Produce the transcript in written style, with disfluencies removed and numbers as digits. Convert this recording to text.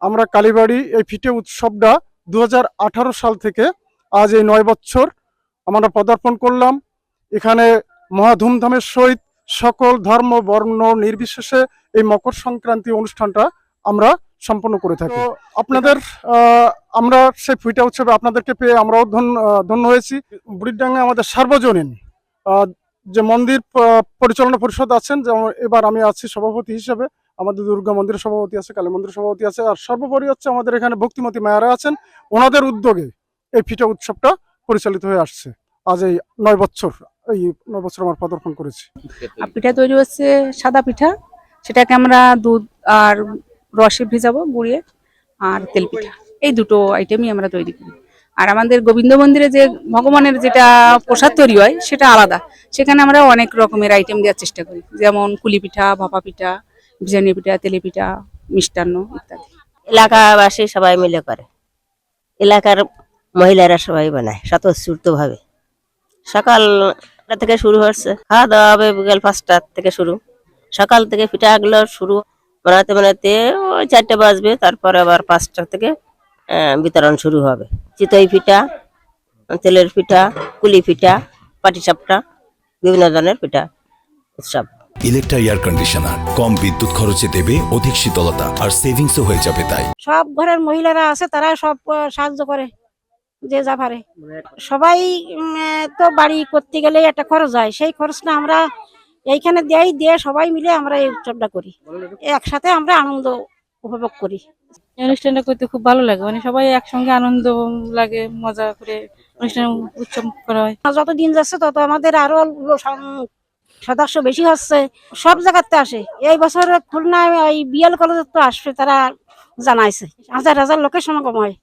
আমরা কালীবাড়ি এই ফিটে উৎসবটা 2018 সাল থেকে আজ এই 9 বছর আমরা পদার্পণ করলাম। এখানে মহা ধুমধামের সহিত সকল ধর্ম বর্ণ নির্বিশেষে এই মকর সংক্রান্তি অনুষ্ঠানটা আমরা সম্পন্ন করে থাকি। তো আপনাদের আমরা সেই ফিটে উৎসবে আপনাদেরকে পেয়ে আমরাও ধন্য হয়েছি। বুড়িরডাঙ্গা আমাদের সার্বজনীন যে মন্দির পরিচালনা পরিষদ আছেন, যেমন এবার আমি আছি সভাপতি হিসেবে। আমাদের দুর্গা মন্দিরের সভাপতি আছে, কালী মন্দিরের সভাপতি আছে, আর সর্বোপরি হচ্ছে আমাদের এখানে ভক্তিমতী মায়েরা আছেন। ওনাদের উদ্যোগে এই পিঠা উৎসবটা পরিচালিত হয়ে আসছে। আজ এই 9 বছর আমরা পদার্পণ করেছি। পিঠা তৈরি হচ্ছে সাদা পিঠা, সেটাকে আমরা দুধ আর রসে ভিজাবো, গুঁড়িয়ে, আর তেল পিঠা, এই দুটো আইটেমই আমরা তৈরি করি। আর আমাদের গোবিন্দ মন্দিরে যে ভগবানের যেটা প্রসাদ তৈরি হয় সেটা আলাদা, সেখানে আমরা অনেক রকমের আইটেম দেওয়ার চেষ্টা করি, যেমন কুলি পিঠা, ভাপা পিঠা, বিরিয়ানি পিঠা, তেলে পিঠা, মিষ্টান্ন ইত্যাদি। এলাকাবাসী সবাই মিলে করে, এলাকার মহিলারা সবাই বানায় স্বতঃস্ফূর্ত ভাবে। সকাল থেকে শুরু হচ্ছে, খাওয়া দাওয়া হবে বিকেল 5টা থেকে শুরু। সকাল থেকে পিঠাগুলো শুরু বানাতে বানাতে ওই 4টে বাজবে, তারপরে আবার 5টা থেকে বিতরণ শুরু হবে। চিতই পিঠা, তেলের পিঠা, কুলি পিঠা, পাটিসাপটা, বিভিন্ন ধরনের পিঠা উৎসব। ইলেকট্রা এয়ার কন্ডিশনার কম বিদ্যুৎ খরচে দেবে অধিক শীতলতা আর সেভিংসও হয়ে যাবে। তাই সব ঘরের মহিলারা আছে, তারা সব সাহায্য করে, যে যা পারে। সবাই তো বাড়ি করতে গেলে একটা খরচ হয়, সেই খরচটা আমরা এইখানে দিয়ে সবাই মিলে আমরা এই উৎসবটা করি, একসাথে আমরা আনন্দ উপভোগ করি। এই অনুষ্ঠানটা করতে খুব ভালো লাগে, মানে সবাই একসঙ্গে আনন্দ লাগে, মজা করে অনুষ্ঠান উৎসব করা হয়। যত দিন যাচ্ছে তত আমাদের আরো সদস্য বেশি হচ্ছে, সব জায়গাতে আসে। এই বছর খুলনায় ওই বিএল কলেজে তো আসবে, তারা জানাইছে 1000 লোকের সমাগম হয়।